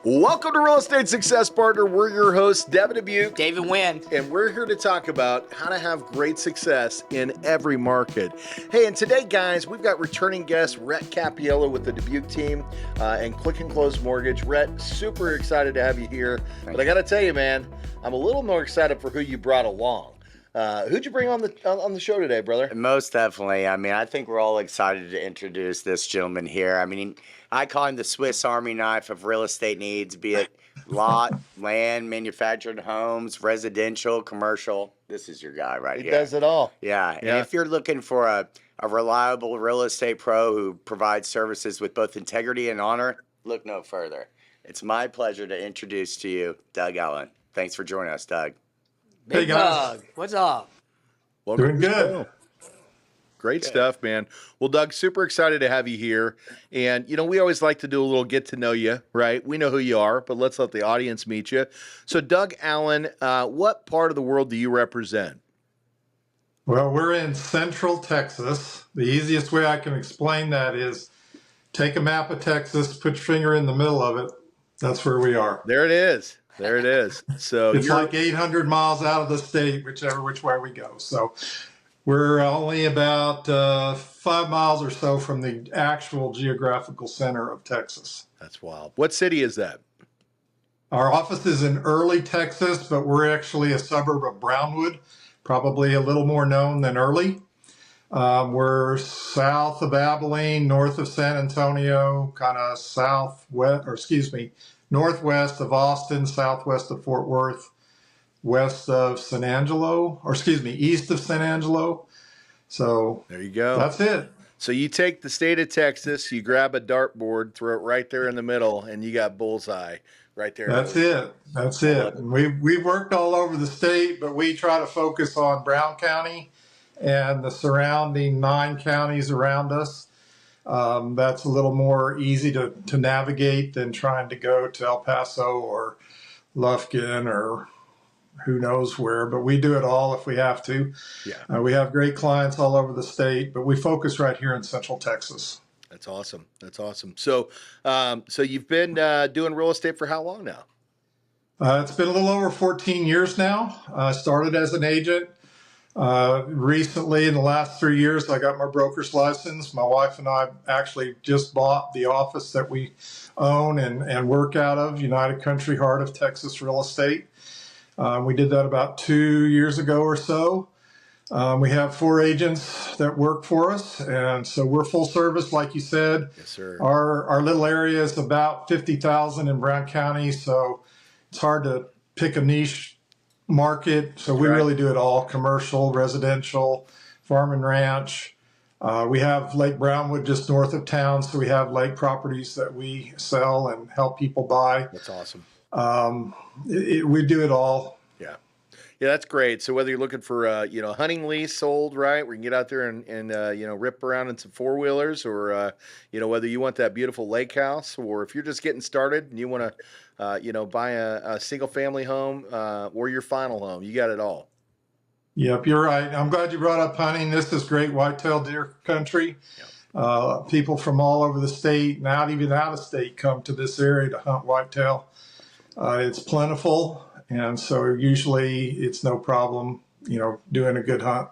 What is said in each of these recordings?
Welcome to Real Estate Success Partner. We're your hosts, Devin Dubuque, David Wynn. and we're here to talk about how to have great success in every market. Hey, and today, guys, we've got returning guest Rhett Cappiello with the Dubuque team and Click and Close Mortgage. Rhett, super excited to have you here. But I got to tell you, man, I'm a little more excited for who you brought along. Who'd you bring on the show today, brother? Most definitely. I mean, I think we're all excited to introduce this gentleman here. I mean, I call him the Swiss Army knife of real estate needs, be it lot, land, manufactured homes, residential, commercial. This is your guy right He here. does it all. Yeah. And if you're looking for a reliable real estate pro who provides services with both integrity and honor, look no further. It's my pleasure to introduce to you Doug Allen. Thanks for joining us, Doug. Big Hey, guys. Doug. What's up? Welcome Doing to the good. show. Great stuff, man. Well, Doug, super excited to have you here. And, you know, we always like to do a little get to know you, right? We know who you are, but let's let the audience meet you. So, Doug Allen, what part of the world do you represent? Well, we're in Central Texas. The easiest way I can explain that is take a map of Texas, put your finger in the middle of it. That's where we are. There it is. There it is. So It's you're like 800 miles out of the state, which way we go. So we're only about 5 miles or so from the actual geographical center of Texas. That's wild. What city is that? Our office is in Early, Texas, but we're actually a suburb of Brownwood, probably a little more known than Early. We're south of Abilene, north of San Antonio, kind of northwest of Austin, southwest of Fort Worth, east of San Angelo. So There you go. that's it. So you take the state of Texas, you grab a dartboard, throw it right there in the middle, and you got bullseye right there. That's it. That's it. And we've worked all over the state, but we try to focus on Brown County and the surrounding 9 counties around us. That's a little more easy to navigate than trying to go to El Paso or Lufkin or who knows where, but we do it all if we have to. Yeah. We have great clients all over the state, but we focus right here in Central Texas. That's awesome. That's awesome. So, so you've been doing real estate for how long now? It's been a little over 14 years now. I started as an agent. Recently, in the last 3 years, I got my broker's license. My wife and I actually just bought the office that we own and work out of, United Country Heart of Texas Real Estate. We did that about 2 years ago or so. We have 4 agents that work for us, and so we're full service, like you said. Yes, sir. Our little area is about 50,000 in Brown County, so it's hard to pick a niche market. So we really do it all: commercial, residential, farm and ranch. We have Lake Brownwood just north of town, so we have lake properties that we sell and help people buy. That's awesome. We do it all. Yeah. Yeah, that's great. So whether you're looking for a hunting lease sold, right, where you can get out there and rip around in some 4-wheelers, or whether you want that beautiful lake house, or if you're just getting started and you want to buy a single family home or your final home, you got it all. Yep, you're right. I'm glad you brought up hunting. This is great whitetail deer country. Yep. People from all over the state, and even out of state, come to this area to hunt whitetail. It's plentiful, and so usually it's no problem, doing a good hunt.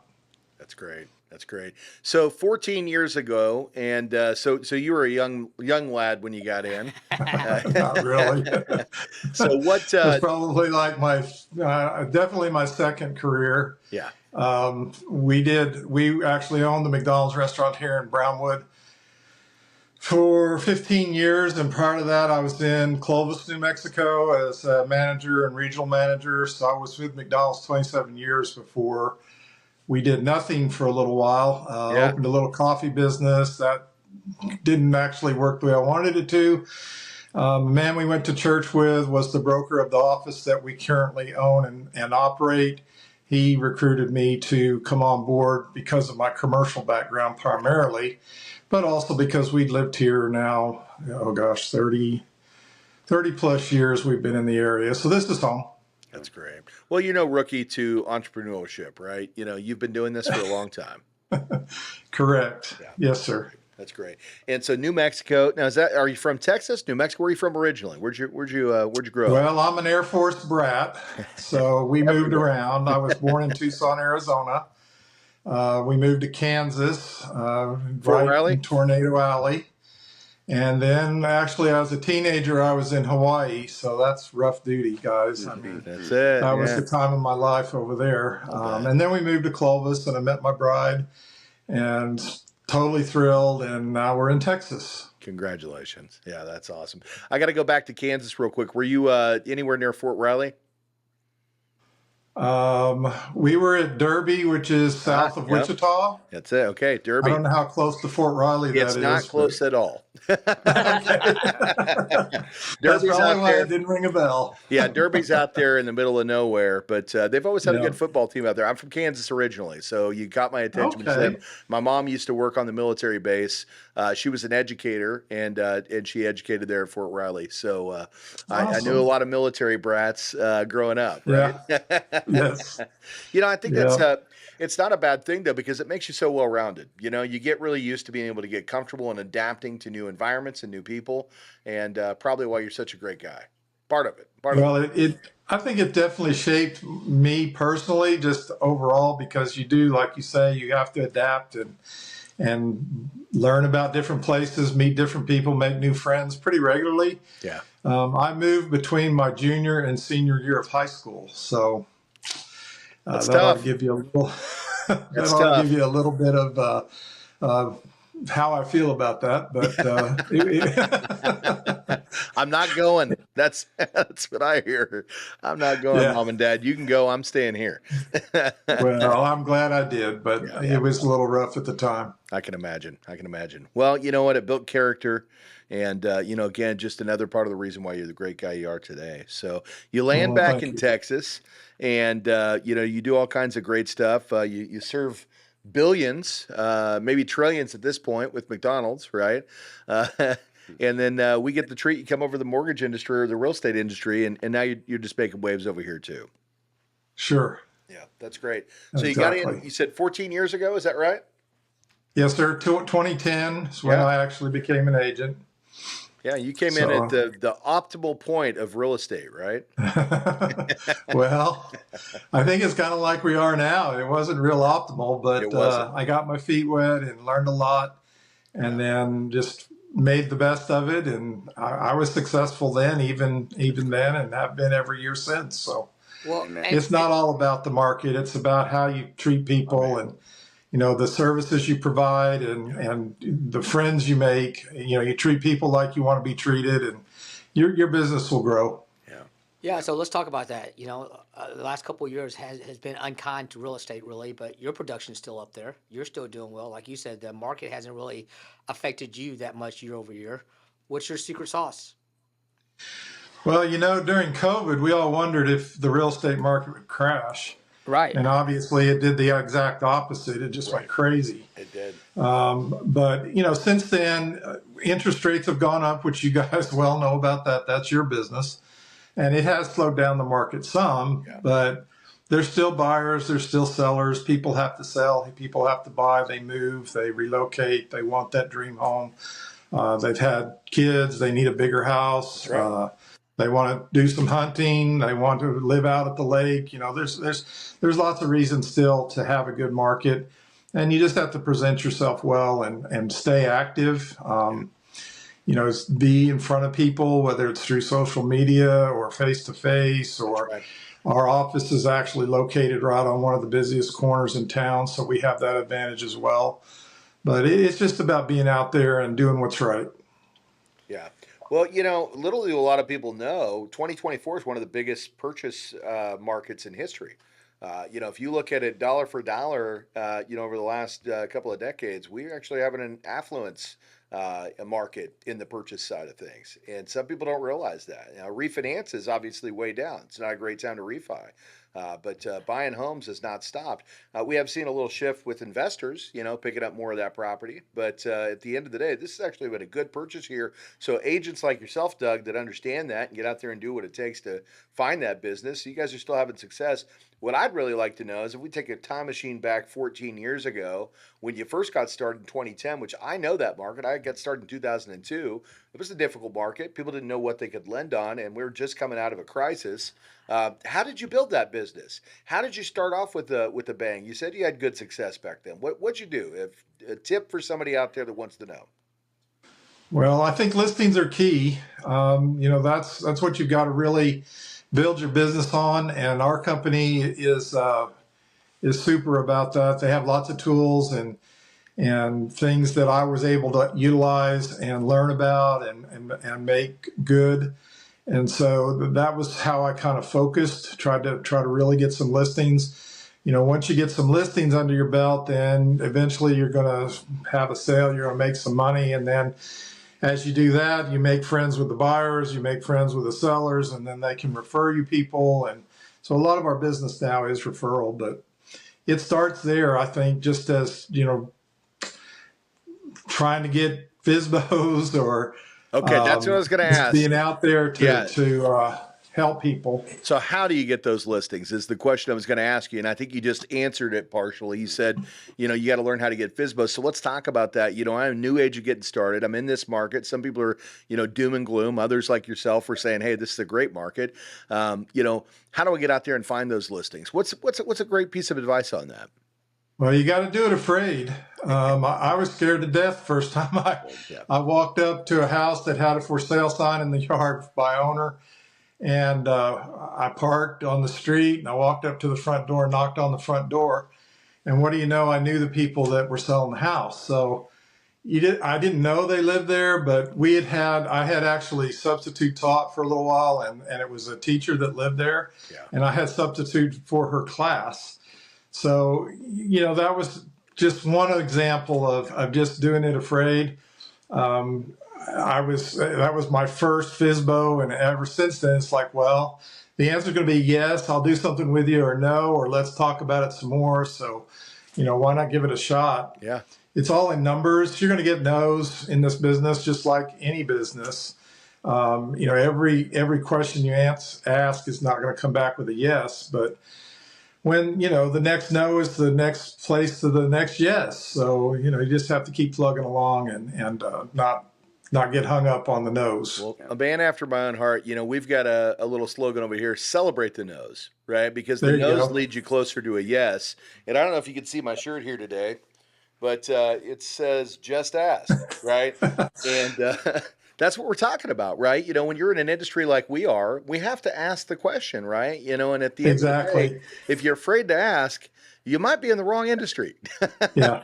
That's great. That's great. So 14 years ago, and so you were a young lad when you got in. Not really. So what? It's probably like definitely my second career. Yeah. We actually owned the McDonald's restaurant here in Brownwood for 15 years, and prior to that, I was in Clovis, New Mexico as a manager and regional manager. So I was with McDonald's 27 years before we did nothing for a little while. Opened a little coffee business that didn't actually work the way I wanted it to. The man we went to church with was the broker of the office that we currently own and operate. He recruited me to come on board because of my commercial background primarily, but also because we'd lived here now, 30 plus years we've been in the area. So this is home. That's great. Well, rookie to entrepreneurship, right? You've been doing this for a long time. Correct. Yeah. Yes, sir. That's great. And so New Mexico. Now, are you from Texas, New Mexico? Where are you from originally? Where'd you grow up? Well, I'm an Air Force brat, so we moved Everywhere. around. I was born in Tucson, Arizona. We moved to Kansas, Fort right Riley. in Tornado Alley. And then actually, as a teenager, I was in Hawaii. So that's rough duty, guys. I mean, That's it. that was Yeah, the time of my life over there. I bet. And then we moved to Clovis and I met my bride and totally thrilled. And now we're in Texas. Congratulations. Yeah, that's awesome. I got to go back to Kansas real quick. Were you anywhere near Fort Riley? We were at Derby, which is south of Yep. Wichita. That's it. Okay, I Derby. don't know how close to Fort Riley It's that not is, close at all. but okay. That's Derby's probably out why there. it didn't ring a bell. Yeah, Derby's out there in the middle of nowhere, but they've always had a Yeah. good football team out there. I'm from Kansas originally, so you got my attention. Okay. My mom used to work on the military base. She was an educator, and she educated there at Fort Riley. So I knew a Awesome. lot of military brats growing up. Right? Yeah. Yes. I think Yeah. that's it's not a bad thing though, because it makes you so well rounded. You get really used to being able to get comfortable and adapting to new environments and new people, and probably why you're such a great guy. Part of it. Well, I think it definitely shaped me personally, just overall, because you do, like you say, you have to adapt and learn about different places, meet different people, make new friends pretty regularly. Yeah. I moved between my junior and senior year of high school, so That's that ought tough. to give you a little. That That's ought to tough. give you a little bit of how I feel about that. But I'm not going. That's what I hear. I'm not going, yeah. Mom and Dad. You can go. I'm staying here. Well, I'm glad I did, but Yeah. it was a little rough at the time. I can imagine. Well, you know what? It built character. And, again, just another part of the reason why you're the great guy you are today. So you land Well, back thank in you. Texas and, you do all kinds of great stuff. You serve billions, maybe trillions at this point with McDonald's, right? Uh, and then we get the treat. You come over to the mortgage industry or the real estate industry, and now you're just making waves over here, too. Sure. Yeah, that's great. So you got in, Exactly. you said 14 years ago, is that right? Yes, sir. 2010 is when Yeah. I actually became an agent. Yeah, you came in at So, the optimal point of real estate, right? well, I think it's kind of like we are now. It wasn't real optimal, It but wasn't. I got my feet wet and learned a lot, and then just made the best of it. And I was successful then, even then, and have been every year since. So Well, Amen. it's not all about the market; it's about how you treat people and the services you provide and the friends you make. You treat people like you want to be treated, and your business will grow. Yeah. yeah, so let's talk about that. The last couple of years has been unkind to real estate, really, but your production's still up there. You're still doing well. Like you said, the market hasn't really affected you that much year over year. What's your secret sauce? Well, during COVID, we all wondered if the real estate market would crash. Right. And obviously, it did the exact opposite. It just went crazy. It did. But since then, interest rates have gone up, which you guys well know about that. That's your business, and it has slowed down the market some. Yeah. But there's still buyers, there's still sellers. People have to sell, people have to buy. They move, they relocate, they want that dream home. They've had kids, they need a bigger house. That's right. They want to do some hunting. They want to live out at the lake. There's lots of reasons still to have a good market, and you just have to present yourself well and stay active. Be in front of people, whether it's through social media or face to face. Or Right. our office is actually located right on one of the busiest corners in town, so we have that advantage as well. But it's just about being out there and doing what's right. Yeah. Well, little do a lot of people know, 2024 is one of the biggest purchase markets in history. If you look at it dollar for dollar, over the last couple of decades, we actually have an affluence a market in the purchase side of things. And some people don't realize that. Now, refinance is obviously way down. It's not a great time to refi. But buying homes has not stopped. We have seen a little shift with investors, picking up more of that property. But at the end of the day, this has actually been a good purchase here. So agents like yourself, Doug, that understand that and get out there and do what it takes to find that business, you guys are still having success. What I'd really like to know is if we take a time machine back 14 years ago, when you first got started in 2010, which I know that market, I got started in 2002. It was a difficult market. People didn't know what they could lend on, and we were just coming out of a crisis. How did you build that business? How did you start off with a bang? You said you had good success back then. What'd you do? If a tip for somebody out there that wants to know. Well, I think listings are key. That's what you've got to really build your business on, and our company is super about that. They have lots of tools and things that I was able to utilize and learn about and make good. And so that was how I kind of focused, tried to really get some listings. Once you get some listings under your belt, then eventually you're going to have a sale, you're going to make some money. And then as you do that, you make friends with the buyers, you make friends with the sellers, and then they can refer you people. And so a lot of our business now is referral, but it starts there, I think, just as, trying to get FSBOs or Okay, that's what I was going to ask. being out there Yeah. to help people. So how do you get those listings is the question I was going to ask you. And I think you just answered it partially. You said, you got to learn how to get FSBO. So let's talk about that. I'm a new age of getting started. I'm in this market. Some people are, doom and gloom. Others like yourself are saying, hey, this is a great market. How do I get out there and find those listings? What's a great piece of advice on that? Well, you got to do it afraid. I was scared to death the first time I walked up to a house that had a for sale sign in the yard by owner. And I parked on the street and I walked up to the front door, knocked on the front door. And what do you know? I knew the people that were selling the house. So I didn't know they lived there, but I had actually substitute taught for a little while, and it was a teacher that lived there. Yeah. And I had substitute for her class. So, that was just one example of just doing it afraid. That was my first FSBO, and ever since then, it's like, well, the answer is going to be yes, I'll do something with you, or no, or let's talk about it some more. So, why not give it a shot? Yeah. It's all in numbers. You're going to get no's in this business, just like any business. Every question you ask is not going to come back with a yes, but when the next no is the next place to the next yes. So you just have to keep plugging along and not get hung up on the no's. Well, a band after my own heart. We've got a little slogan over here: celebrate the no's, right? Because the There you no's go. lead you closer to a yes. And I don't know if you can see my shirt here today, but it says "Just Ask," right? And that's what we're talking about, right? When you're in an industry like we are, we have to ask the question, right? And at the end of the Exactly. day, if you're afraid to ask, you might be in the wrong industry. Yeah.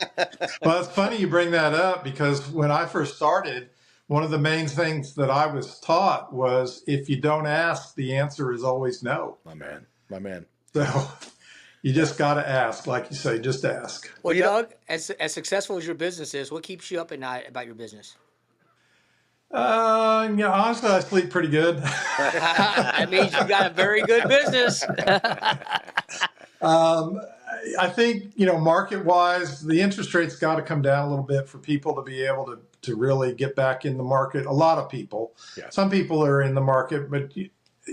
Well, it's funny you bring that up, because when I first started, one of the main things that I was taught was if you don't ask, the answer is always no. My man. So you just got to ask, like you say, just ask. Well, Doug, as successful as your business is, what keeps you up at night about your business? Honestly, I sleep pretty good. That means you got a very good business. I think, market wise, the interest rates got to come down a little bit for people to be able to really get back in the market. A lot of people, some people are in the market, but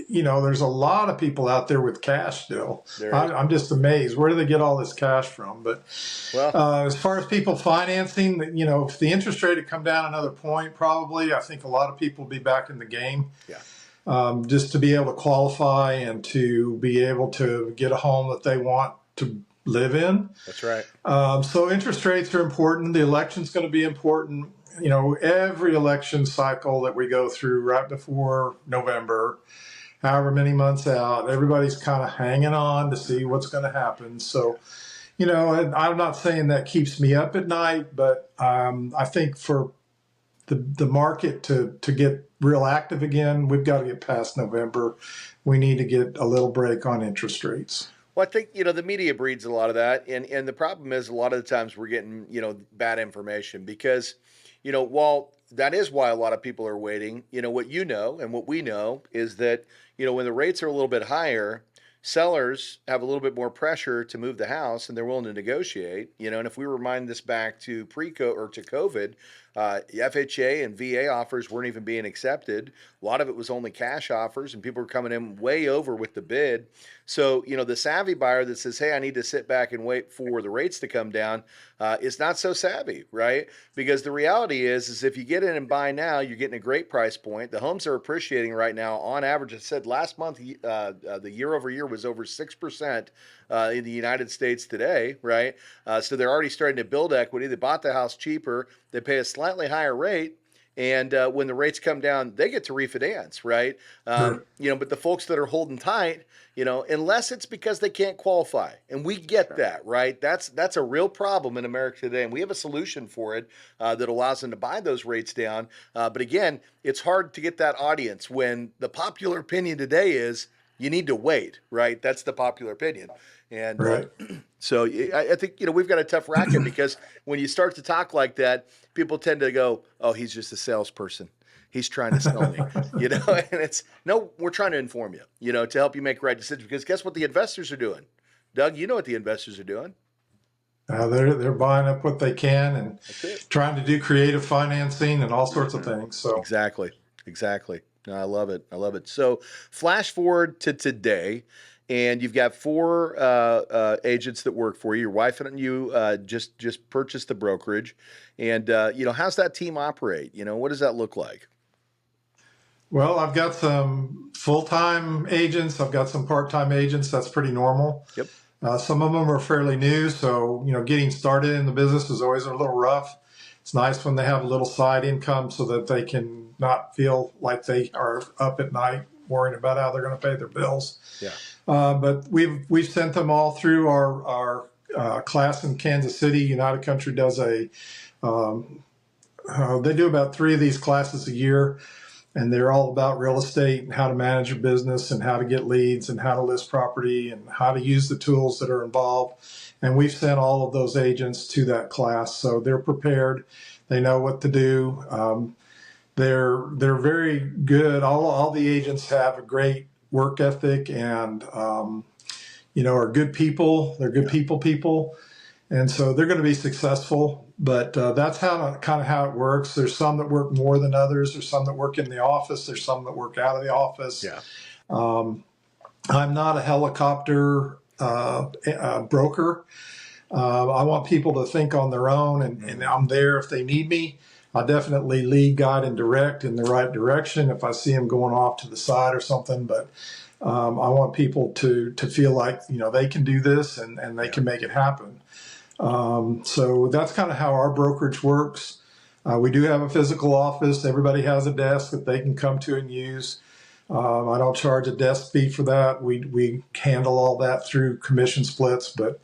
there's a lot of people out there with cash still. I'm just amazed. Where do they get all this cash from? But as far as people financing, if the interest rate had come down another point, probably, I think a lot of people would be back in the game. Yeah. Just to be able to qualify and to be able to get a home that they want to live in. That's right. So interest rates are important. The election's going to be important. Every election cycle that we go through right before November, however many months out, everybody's kind of hanging on to see what's going to happen. So, and I'm not saying that keeps me up at night, but I think for the market to get real active again, we've got to get past November. We need to get a little break on interest rates. Well, I think, the media breeds a lot of that. And the problem is a lot of the times we're getting, bad information because, while that is why a lot of people are waiting, what and what we know is that, when the rates are a little bit higher, sellers have a little bit more pressure to move the house and they're willing to negotiate, and if we remind this back to to COVID, FHA and VA offers weren't even being accepted. A lot of it was only cash offers and people were coming in way over with the bid. So, the savvy buyer that says, hey, I need to sit back and wait for the rates to come down is not so savvy, right? Because the reality is if you get in and buy now, you're getting a great price point. The homes are appreciating right now. On average, I said last month, the year over year was over 6% in the United States today, right? So they're already starting to build equity. They bought the house cheaper. They pay a slightly higher rate. And when the rates come down, they get to refinance, right? But the folks that are holding tight, unless it's because they can't qualify, and we get that, right? That's a real problem in America today, and we have a solution for it that allows them to buy those rates down. But again, it's hard to get that audience when the popular opinion today is you need to wait, right? That's the popular opinion. And Right. so I think, we've got a tough racket because when you start to talk like that, people tend to go, oh, he's just a salesperson. He's trying to sell me, and it's, no, we're trying to inform you, to help you make the right decisions, because guess what the investors are doing? Doug, you know what the investors are doing. They're buying up what they can and That's it. trying to do creative financing and all sorts of things. So Exactly. No, I love it. So flash forward to today, and you've got 4 agents that work for you. Your wife and you just purchased the brokerage, and how's that team operate? What does that look like? well, I've got some full-time agents. I've got some part-time agents. That's pretty normal. Yep. Some of them are fairly new, so getting started in the business is always a little rough. It's nice when they have a little side income so that they can not feel like they are up at night worrying about how they're going to pay their bills. Yeah. But we've sent them all through our class in Kansas City. United Country does they do about 3 of these classes a year, and they're all about real estate and how to manage your business and how to get leads and how to list property and how to use the tools that are involved. And we've sent all of those agents to that class, so they're prepared. They know what to do. They're very good. All the agents have a great work ethic and are good people. They're good people, and so they're going to be successful. But that's kind of how it works. There's some that work more than others. There's some that work in the office. There's some that work out of the office. Yeah. I'm not a helicopter broker. I want people to think on their own, and I'm there if they need me. I definitely lead, guide, and direct in the right direction if I see them going off to the side or something. But I want people to feel like they can do this and they can make it happen. So that's kind of how our brokerage works. We do have a physical office. Everybody has a desk that they can come to and use. I don't charge a desk fee for that. We handle all that through commission splits, but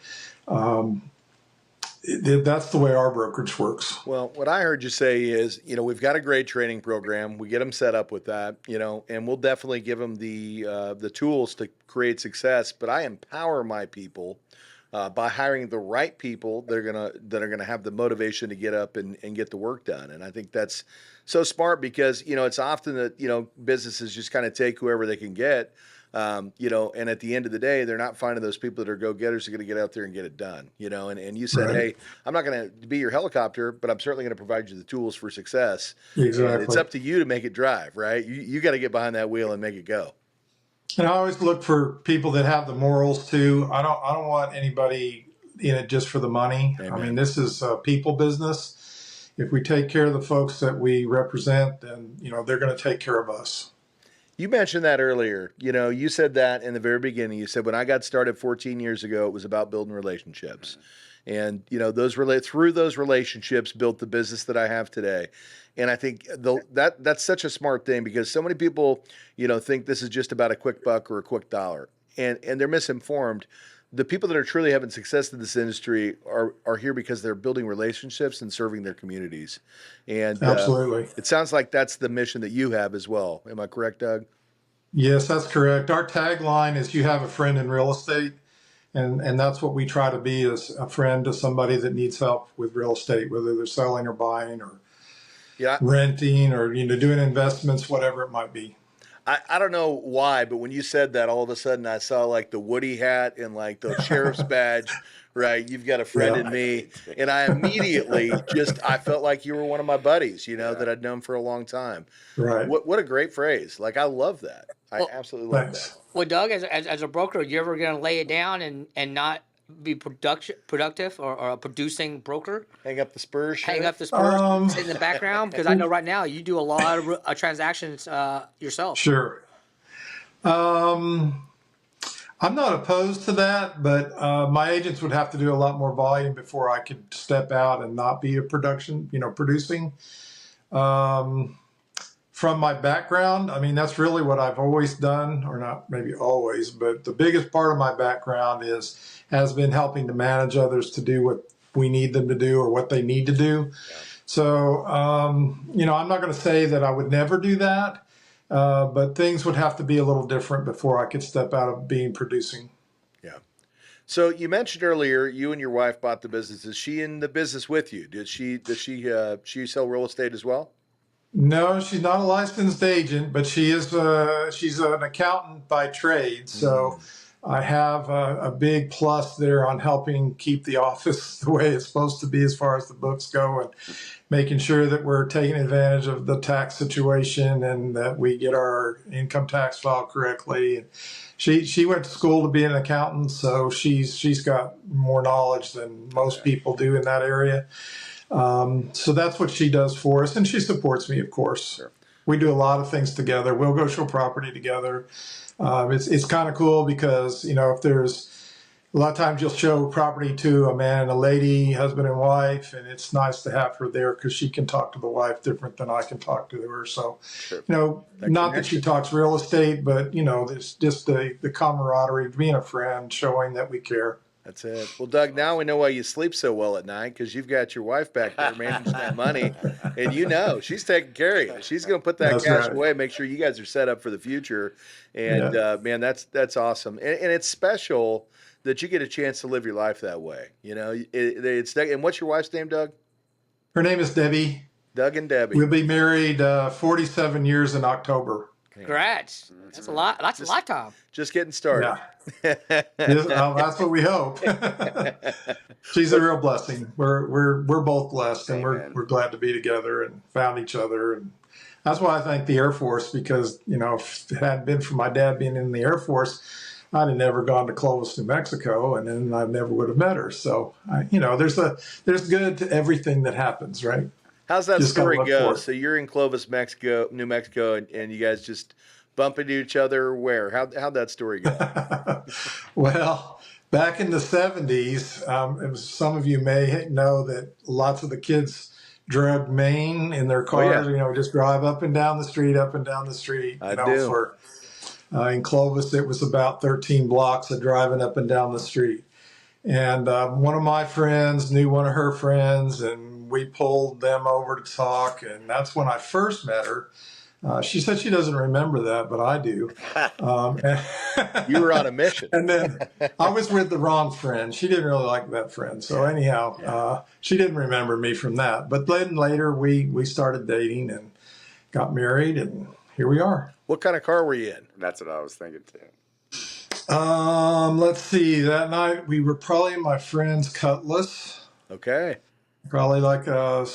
that's the way our brokerage works. Well, what I heard you say is, we've got a great training program. We get them set up with that, and we'll definitely give them the tools to create success. But I empower my people by hiring the right people that are gonna have the motivation to get up and get the work done. And I think that's so smart because it's often that businesses just kind of take whoever they can get. And at the end of the day, they're not finding those people that are go-getters are going to get out there and get it done, and you said, Right. hey, I'm not going to be your helicopter, but I'm certainly going to provide you the tools for success. Exactly. And it's up to you to make it drive, right? You got to get behind that wheel and make it go. And I always look for people that have the morals too. I don't want anybody in it just for the money. Amen. I mean, this is a people business. If we take care of the folks that we represent, then they're going to take care of us. You mentioned that earlier. You said that in the very beginning. You said when I got started 14 years ago, it was about building relationships. And through those relationships built the business that I have today. And I think that's such a smart thing because so many people, think this is just about a quick buck or a quick dollar. And they're misinformed. The people that are truly having success in this industry are here because they're building relationships and serving their communities. And Absolutely. it sounds like that's the mission that you have as well. Am I correct, Doug? Yes, that's correct. Our tagline is "You have a friend in real estate," and that's what we try to be, is a friend to somebody that needs help with real estate, whether they're selling or buying or Yeah. renting or doing investments, whatever it might be. I don't know why, but when you said that, all of a sudden I saw like the Woody hat and like the sheriff's badge, right? You've got a friend Yeah. in me. And I immediately I felt like you were one of my buddies, that I'd known for a long time. Right. What a great phrase. Like, I love that. I Well, absolutely love Thanks. that. well, Doug, as a broker, are you ever going to lay it down and not be productive or a producing broker? Hang up the Spurs shirt. Hang up the Spurs, Um, sit in the background? Because I know right now you do a lot of transactions yourself. sure. Um, I'm not opposed to that, but my agents would have to do a lot more volume before I could step out and not be producing. Um, from my background, I mean, that's really what I've always done, or not maybe always, but the biggest part of my background has been helping to manage others to do what we need them to do or what they need to do. So, I'm not going to say that I would never do that, but things would have to be a little different before I could step out of being producing. Yeah. So you mentioned earlier you and your wife bought the business. Is she in the business with you? Does she sell real estate as well? No, she's not a licensed agent, but she's an accountant by trade. So I have a big plus there on helping keep the office the way it's supposed to be as far as the books go, and making sure that we're taking advantage of the tax situation and that we get our income tax filed correctly. And she went to school to be an accountant, so she's got more knowledge than most people do in that area. So that's what she does for us, and she supports me, of course. Sure. We do a lot of things together. We'll go show property together. It's kind of cool because if there's a lot of times you'll show property to a man and a lady, husband and wife, and it's nice to have her there because she can talk to the wife different than I can talk to her. So, Sure. not that she talks real estate, but there's just the camaraderie, being a friend, showing that we care. That's it. Well, Doug, now we know why you sleep so well at night, because you've got your wife back there managing that money, and she's taking care of you. She's going to put that That's cash right. away, make sure you guys are set up for the future. And man, that's awesome. And it's special that you get a chance to live your life that way. And what's your wife's name, Doug? Her name is Debbie. Doug and Debbie. We'll be married 47 years in October. Congrats. That's a lot. That's a lifetime. Just getting started. Yeah. That's what we hope. She's a real blessing. We're both blessed, and we're glad to be together and found each other. And that's why I thank the Air Force, because if it hadn't been for my dad being in the Air Force, I'd have never gone to Clovis, New Mexico, and then I never would have met her. So there's good to everything that happens, right? How's that Just gotta story look go? for it. So you're in Clovis, New Mexico, and you guys just bump into each other where? How'd that story go? Well, back in the 70s, some of you may know that lots of the kids drug Maine in their cars, just drive up and down the street. I do. In Clovis, it was about 13 blocks of driving up and down the street. And one of my friends knew one of her friends, and we pulled them over to talk. And that's when I first met her. She said she doesn't remember that, but I do. You were on a mission. And then I was with the wrong friend. She didn't really like that friend. So anyhow, she didn't remember me from that. But then later we started dating and got married, and here we are. What kind of car were you in? That's what I was thinking too. Let's see. That night we were probably in my friend's Cutlass. Okay. Probably like I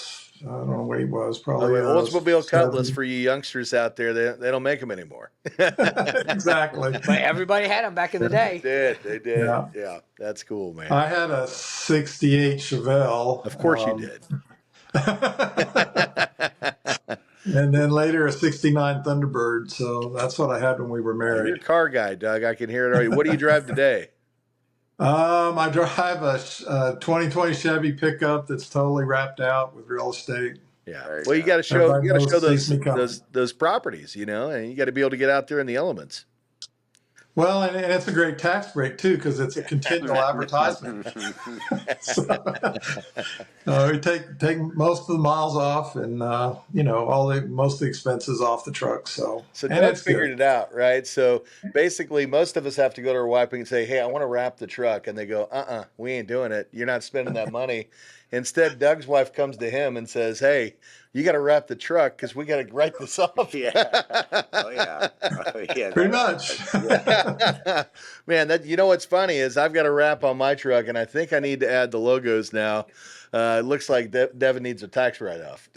don't know what he was. Probably Oldsmobile Cutlass for you youngsters out there. They don't make them anymore. Exactly. But everybody had them back in the day. They did. Yeah. Yeah, that's cool, man. I had a '68 Chevelle. Of course you did. And then later a '69 Thunderbird. So that's what I had when we were You're a married. car guy, Doug. I can hear it already. What do you drive today? I drive a 2020 Chevy pickup that's totally wrapped out with real estate. Yeah. Very Well, you good. got to show Everybody knows those sees me coming. those properties, and you got to be able to get out there in the elements. Well, and it's a great tax break too, because it's a continual advertisement. So, we take most of the miles off, and most of the expenses off the truck. So So and Doug it's figured good. it out, right? So basically, most of us have to go to our wife and say, "Hey, I want to wrap the truck," and they go, "We ain't doing it. You're not spending that money." Instead, Doug's wife comes to him and says, "Hey, you got to wrap the truck because we got to write this off." Yeah. Oh yeah. Oh yeah. Pretty much. Yeah. Man, that you know what's funny is I've got a wrap on my truck, and I think I need to add the logos now. It looks like Devin needs a tax write-off.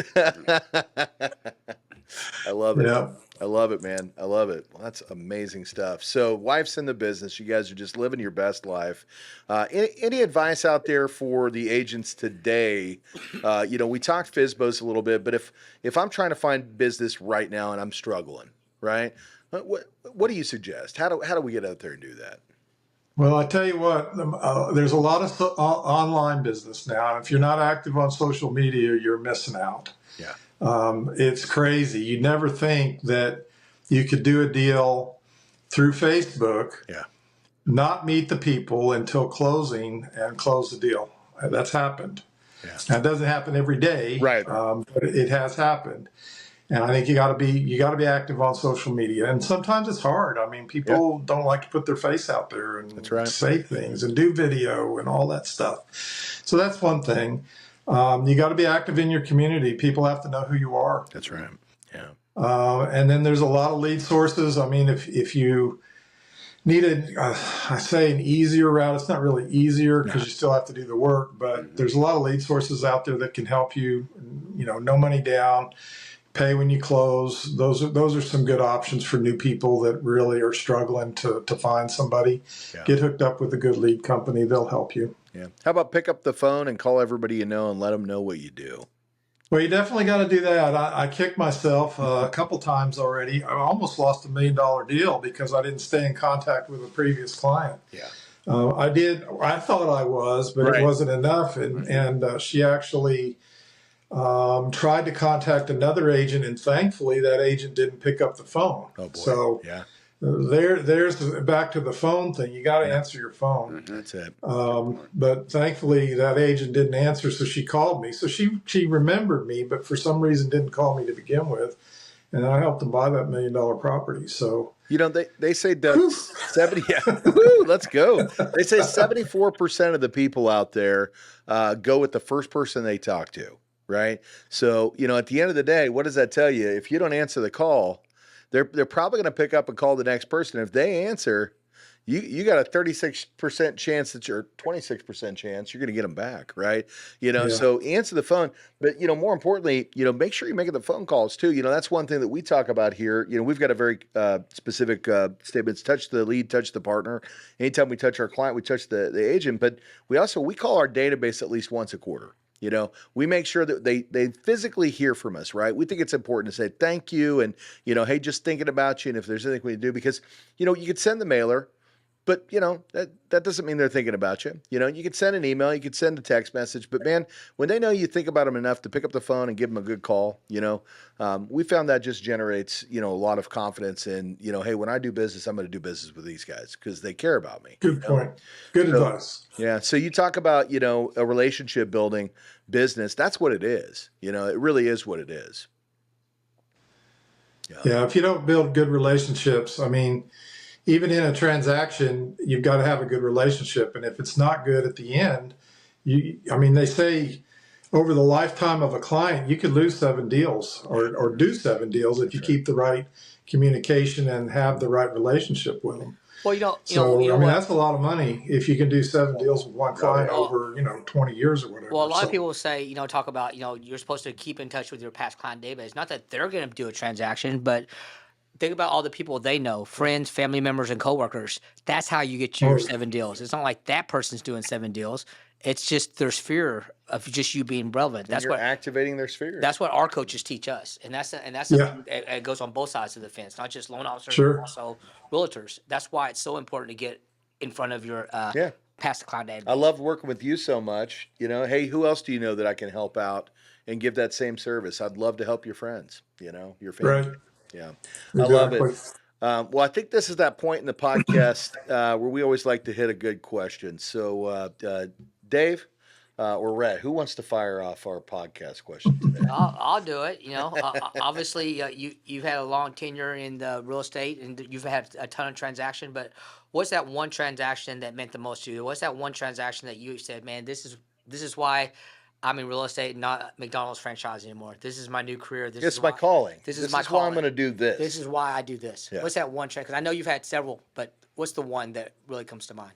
I love it. Yeah. I love it, man. I love it. Well, that's amazing stuff. So, wife's in the business. You guys are just living your best life. Any advice out there for the agents today? We talked FSBOs a little bit, but if I'm trying to find business right now and I'm struggling, right? What do you suggest? How do we get out there and do that? Well, I tell you what, there's a lot of online business now. If you're not active on social media, you're missing out. Yeah. It's crazy. You'd never think that you could do a deal through Facebook, Yeah. not meet the people until closing and close the deal. That's happened. Yeah. That doesn't happen every day, Right. But it has happened. And I think you got to be active on social media. And sometimes it's hard. I mean, people don't like to put their face out there and That's right. say things and do video and all that stuff. So that's one thing. You got to be active in your community. People have to know who you are. That's right. Yeah. And then there's a lot of lead sources. I mean, if you need I say an easier route, it's not really easier because you still have to do the work, but there's a lot of lead sources out there that can help you, no money down, pay when you close. Those are some good options for new people that really are struggling to find somebody. Yeah. Get hooked up with a good lead company. They'll help you. Yeah. How about pick up the phone and call everybody you know and let them know what you do? Well, you definitely got to do that. I kicked myself a couple times already. I almost lost $1 million deal because I didn't stay in contact with a previous client. Yeah. I did. I thought I was, but Right. it wasn't enough. And she actually tried to contact another agent, and thankfully that agent didn't pick up the phone. Oh boy. So Yeah. there's back to the phone thing. You got to answer your phone. That's it. But thankfully that agent didn't answer, so she called me. So she remembered me, but for some reason didn't call me to begin with. And I helped them buy that $1 million property. So They say Doug, 70. Yeah, woo, let's go. They say 74% of the people out there go with the first person they talk to, right? So at the end of the day, what does that tell you? If you don't answer the call, they're probably going to pick up and call the next person. If they answer, you got a 36% chance that you're 26% chance you're going to get them back, right? So answer the phone, but more importantly, make sure you're making the phone calls too. That's one thing that we talk about here. We've got a very specific statements: touch the lead, touch the partner. Anytime we touch our client, we touch the agent, but we call our database at least once a quarter. We make sure that they physically hear from us, right? We think it's important to say thank you and, hey, just thinking about you. And if there's anything we can do, because, you could send the mailer, but, that doesn't mean they're thinking about you. You could send an email, you could send a text message, but man, when they know you think about them enough to pick up the phone and give them a good call, we found that just generates, a lot of confidence in, hey, when I do business, I'm going to do business with these guys because they care about me. good point. Good advice. Yeah. So you talk about, a relationship building business. That's what it is. It really is what it is. Yeah. If you don't build good relationships, I mean, even in a transaction, you've got to have a good relationship. And if it's not good at the end, they say over the lifetime of a client, you could lose 7 deals or do 7 deals if you keep the right communication and have the right relationship with them. Well, that's a lot of money if you can do 7 deals with one client over, 20 years or whatever. Well, a lot of people say, talk about, you're supposed to keep in touch with your past client database. Not that they're going to do a transaction, but think about all the people they know, friends, family members, and coworkers. That's how you get your 7 deals. It's not like that person's doing 7 deals. It's just their sphere of just you being relevant. That's you're what activating their sphere. That's what our coaches teach us, and it goes on both sides of the fence, not just loan officers, but also realtors. That's why it's so important to get in front of your past client database. I love working with you so much. Hey, who else do you know that I can help out and give that same service? I'd love to help your friends. Your family. Right. Yeah, Exactly. I love it. Well, I think this is that point in the podcast where we always like to hit a good question. So, Dave or Rhett, who wants to fire off our podcast question today? I'll do it. Obviously, you've had a long tenure in the real estate, and you've had a ton of transaction. But what's that one transaction that meant the most to you? What's that one transaction that you said, man, this is why I'm in real estate, not McDonald's franchise anymore. This is my new career. This It's is my calling. This is my why I'm calling. going to do this. This is why I do this. Yeah. What's that one trend? Because I know you've had several, but what's the one that really comes to mind?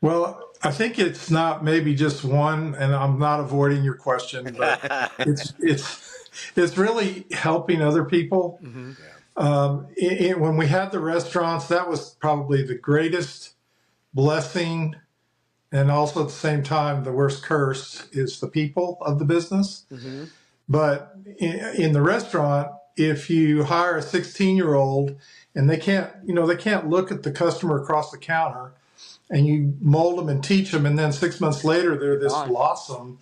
Well, I think it's not maybe just one, and I'm not avoiding your question, but it's really helping other people. Mm-hmm. When we had the restaurants, that was probably the greatest blessing, and also at the same time, the worst curse is the people of the business. Mm-hmm. But in the restaurant, if you hire a 16-year-old and they can't look at the customer across the counter, and you mold them and teach them, and then 6 months later they're this blossom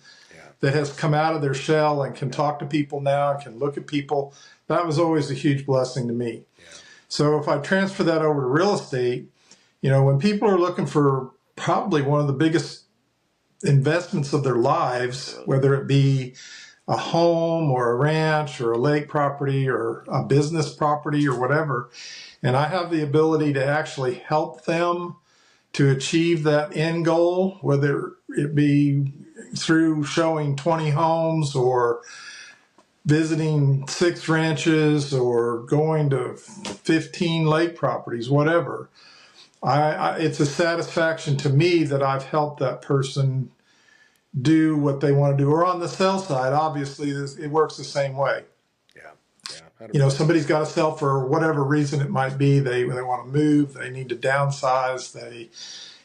that has come out of their shell and can talk to people now and can look at people. That was always a huge blessing to me. Yeah. So if I transfer that over to real estate, when people are looking for probably one of the biggest investments of their lives, whether it be a home or a ranch or a lake property or a business property or whatever, and I have the ability to actually help them to achieve that end goal, whether it be through showing 20 homes or visiting 6 ranches or going to 15 lake properties, whatever. It's a satisfaction to me that I've helped that person do what they want to do. Or on the sell side, obviously, it works the same way. Yeah. Somebody's got to sell for whatever reason it might be. They want to move. They need to downsize. They,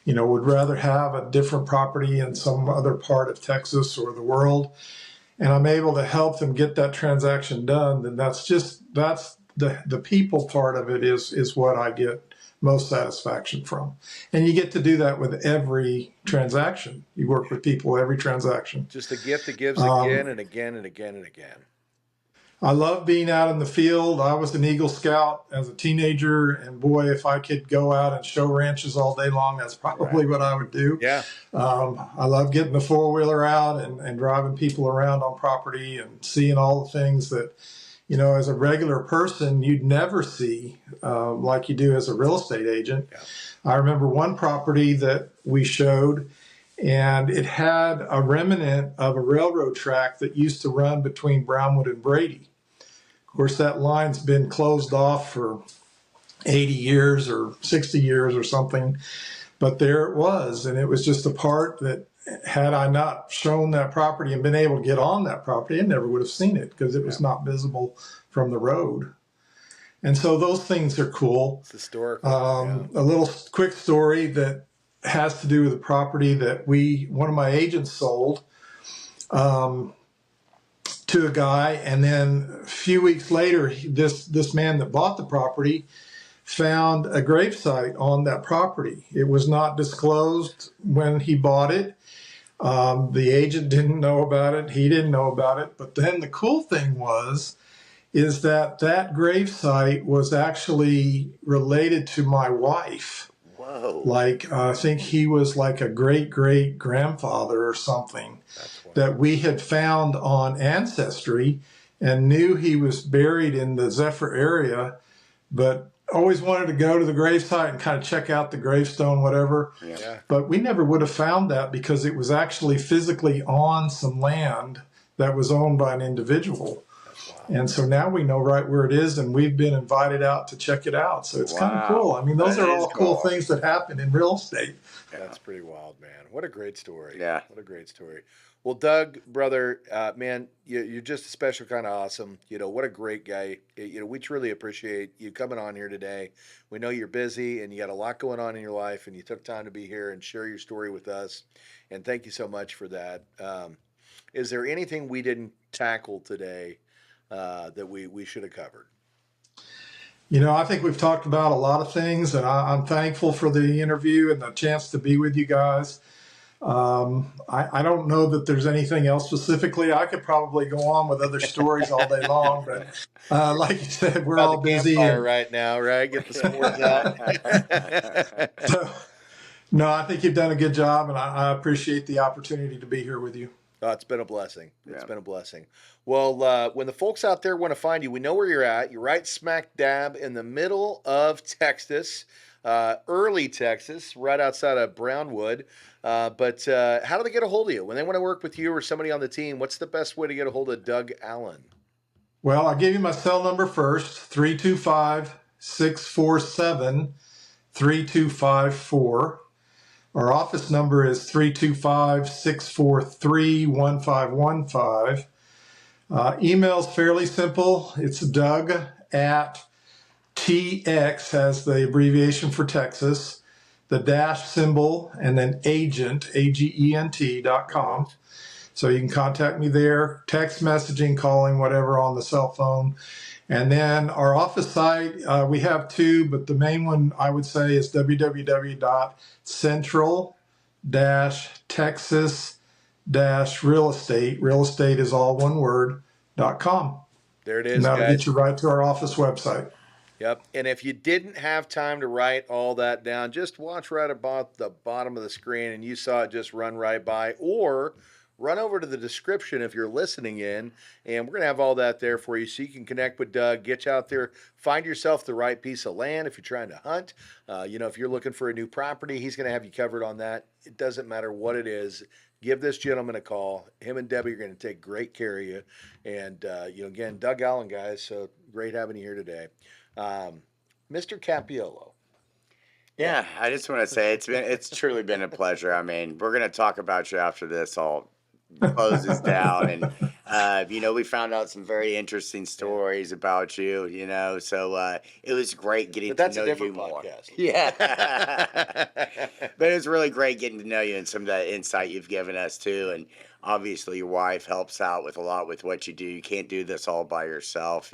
would rather have a different property in some other part of Texas or the world. And I'm able to help them get that transaction done. Then that's the people part of it is what I get most satisfaction from. And you get to do that with every transaction. You work with people every transaction. Just a gift that gives again and again and again and again. I love being out in the field. I was an Eagle Scout as a teenager, and boy, if I could go out and show ranches all day long, that's probably what I would do. Yeah. I love getting the four-wheeler out and driving people around on property and seeing all the things that, as a regular person, you'd never see like you do as a real estate agent. Yeah. I remember one property that we showed, and it had a remnant of a railroad track that used to run between Brownwood and Brady. Of course, that line's been closed off for 80 years or 60 years or something, but there it was. And it was just a part that, had I not shown that property and been able to get on that property, I never would have seen it because it was not visible from the road. And so those things are cool. It's historical. A little quick story that has to do with a property that one of my agents sold to a guy, and then a few weeks later, this man that bought the property found a gravesite on that property. It was not disclosed when he bought it. The agent didn't know about it. He didn't know about it. But then the cool thing is that gravesite was actually related to my wife. Whoa. Like, I think he was like a great-great-grandfather or something that we had found on Ancestry and knew he was buried in the Zephyr area, but always wanted to go to the gravesite and kind of check out the gravestone, whatever. Yeah. But we never would have found that because it was actually physically on some land that was owned by an individual. And so now we know right where it is, and we've been invited out to check it out. So it's kind of cool. I mean, those are all cool things that happen in real estate. Yeah. That's pretty wild, man. What a great story. Yeah. What a great story. Well, Doug, brother, man, you're just a special kind of awesome. What a great guy. We truly appreciate you coming on here today. We know you're busy and you got a lot going on in your life, and you took time to be here and share your story with us. And thank you so much for that. Is there anything we didn't tackle today that we should have covered? I think we've talked about a lot of things, and I'm thankful for the interview and the chance to be with you guys. I don't know that there's anything else specifically. I could probably go on with other stories all day long, but like you said, we're all busy. Right now, right? Get the s'mores out. So, no, I think you've done a good job, and I appreciate the opportunity to be here with you. Oh, it's been a blessing. It's been a blessing. Well, when the folks out there want to find you, we know where you're at. You're right smack dab in the middle of Texas. Early, Texas, right outside of Brownwood. But how do they get a hold of you when they want to work with you or somebody on the team? What's the best way to get a hold of Doug Allen? Well, I'll give you my cell number first, 325-647-3254. Our office number is 325-643-1515. Email's fairly simple. It's Doug at TX, as the abbreviation for Texas, the dash symbol, and then agent, AGENT.com. So you can contact me there, text messaging, calling, whatever on the cell phone. And then our office site, we have two, but the main one I would say is www.central-texas-real-estate. Real estate is all one word.com. There it is, And that'll guys. get you right to our office website. Yep. And if you didn't have time to write all that down, just watch right about the bottom of the screen and you saw it just run right by, or run over to the description if you're listening in, and we're going to have all that there for you so you can connect with Doug, get you out there, find yourself the right piece of land if you're trying to hunt. If you're looking for a new property, he's going to have you covered on that. It doesn't matter what it is. Give this gentleman a call. Him and Debbie are going to take great care of you. And, again, Doug Allen, guys, so great having you here today. Mr. Capiello. Yeah, I just want to say it's truly been a pleasure. I mean, we're gonna talk about you after this all closes down, and we found out some very interesting stories about you. So it was great getting But that's to a know you different more. podcast. Yeah, but it was really great getting to know you and some of the insight you've given us too. And obviously, your wife helps out with a lot with what you do. You can't do this all by yourself,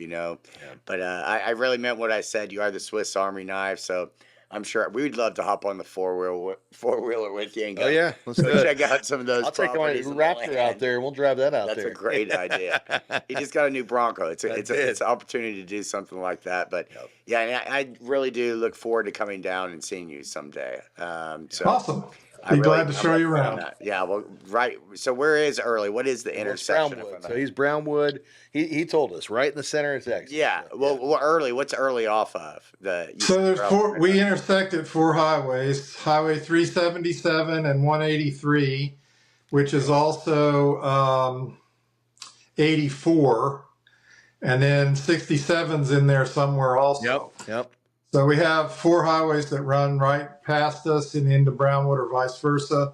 But I really meant what I said. You are the Swiss Army knife, so. I'm sure we'd love to hop on the four-wheeler with you and go, Oh, yeah. Let's do it. check out some of those I'll take my properties in the Raptor out land. there and we'll drive that out That's there. a great idea. He just got a new Bronco. It's I an did. opportunity to do something like that. But Yep. yeah, and I really do look forward to coming down and seeing you someday. So Awesome. I Be really- glad to show I'm you up for around. that. Yeah, well, right. So where is Early? What is the Well, it's intersection? Brownwood. So he's Brownwood. He told us right in the center of Texas. Yeah. So, Well, Early. What's Early off of? So there's four. We intersect at four highways: Highway 377 and 183, which is also 84, and then 67's in there somewhere also. Yep. So we have four highways that run right past us and into Brownwood, or vice versa.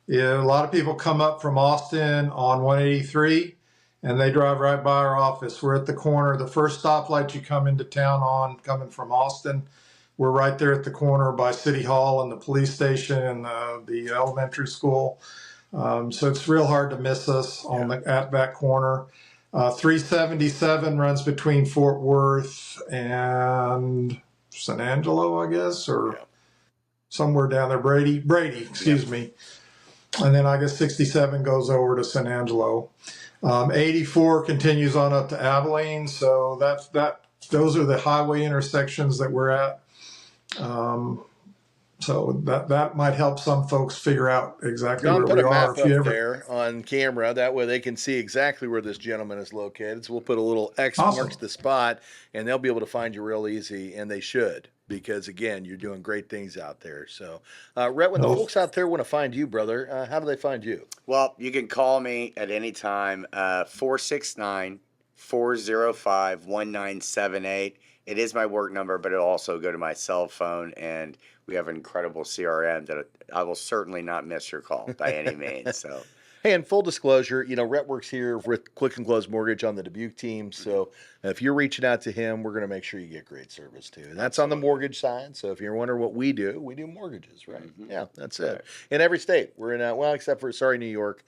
Yeah, a lot of people come up from Austin on 183, and they drive right by our office. We're at the corner, the first stoplight you come into town on, coming from Austin. We're right there at the corner by City Hall and the police station and the elementary school. So it's real hard to miss us at that corner. 377 runs between Fort Worth and San Angelo, I guess, or somewhere down there. Brady, excuse me. And then I guess 67 goes over to San Angelo. 84 continues on up to Abilene. So those are the highway intersections that we're at. So that might help some folks figure out exactly John, where put we a are. map If up you ever, there on camera. That way they can see exactly where this gentleman is located. So we'll put a little X Awesome. marks the spot, and they'll be able to find you real easy, and they should, because, again, you're doing great things out there. So, Rhett, when the Well- folks out there want to find you, brother, how do they find you? Well, you can call me at any time, 469-405-1978. It is my work number, but it'll also go to my cell phone, and we have an incredible CRM that I will certainly not miss your call by any means. So, Hey, and full disclosure, Rhett works here with Click and Close Mortgage on the Dubuque team. So if you're reaching out to him, we're going to make sure you get great service too. And that's on the mortgage side. So if you're wondering what we do mortgages, right? Mhm. Yeah, that's it. Right. In every state, we're in, except for, New York,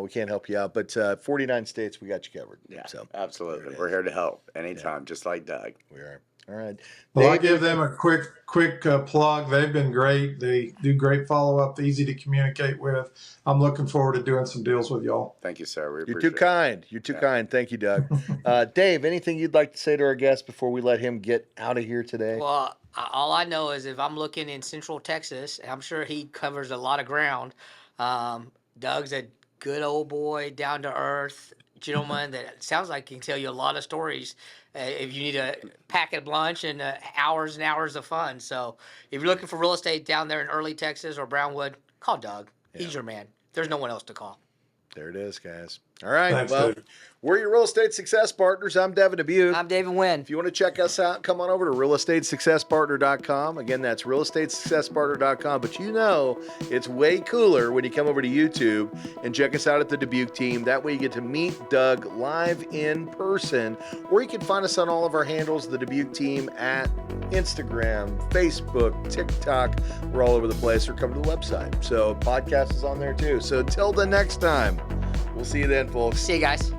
we can't help you out. But 49 states, we got you covered. yeah, So absolutely. there it We're is. here to help anytime, just like Doug. we are. All right. Well, I Dave, give them a quick plug. They've been great. They do great follow up, easy to communicate with. I'm looking forward to doing some deals with y'all. Thank you, sir. We You're appreciate too it. kind. You're too kind. Thank you, Doug. Dave, anything you'd like to say to our guest before we let him get out of here today? Well, all I know is if I'm looking in Central Texas, I'm sure he covers a lot of ground. Doug's a good old boy, down to earth gentleman that sounds like he can tell you a lot of stories if you need a packet lunch and hours and hours of fun. So if you're looking for real estate down there in early Texas or Brownwood, call Doug. He's your man. There's no one else to call. There it is, guys. All right. Thanks, well, Dave. we're your real estate success partners. I'm Devin Dubuque. I'm David Wynn. If you want to check us out, come on over to realestatesuccesspartner.com. Again, that's realestatesuccesspartner.com. But you know, it's way cooler when you come over to YouTube and check us out at the Dubuque team. That way you get to meet Doug live in person, or you can find us on all of our handles, the Dubuque team at Instagram, Facebook, TikTok. We're all over the place, or come to the website. So podcast is on there too. So until the next time, we'll see you then, folks. See you guys.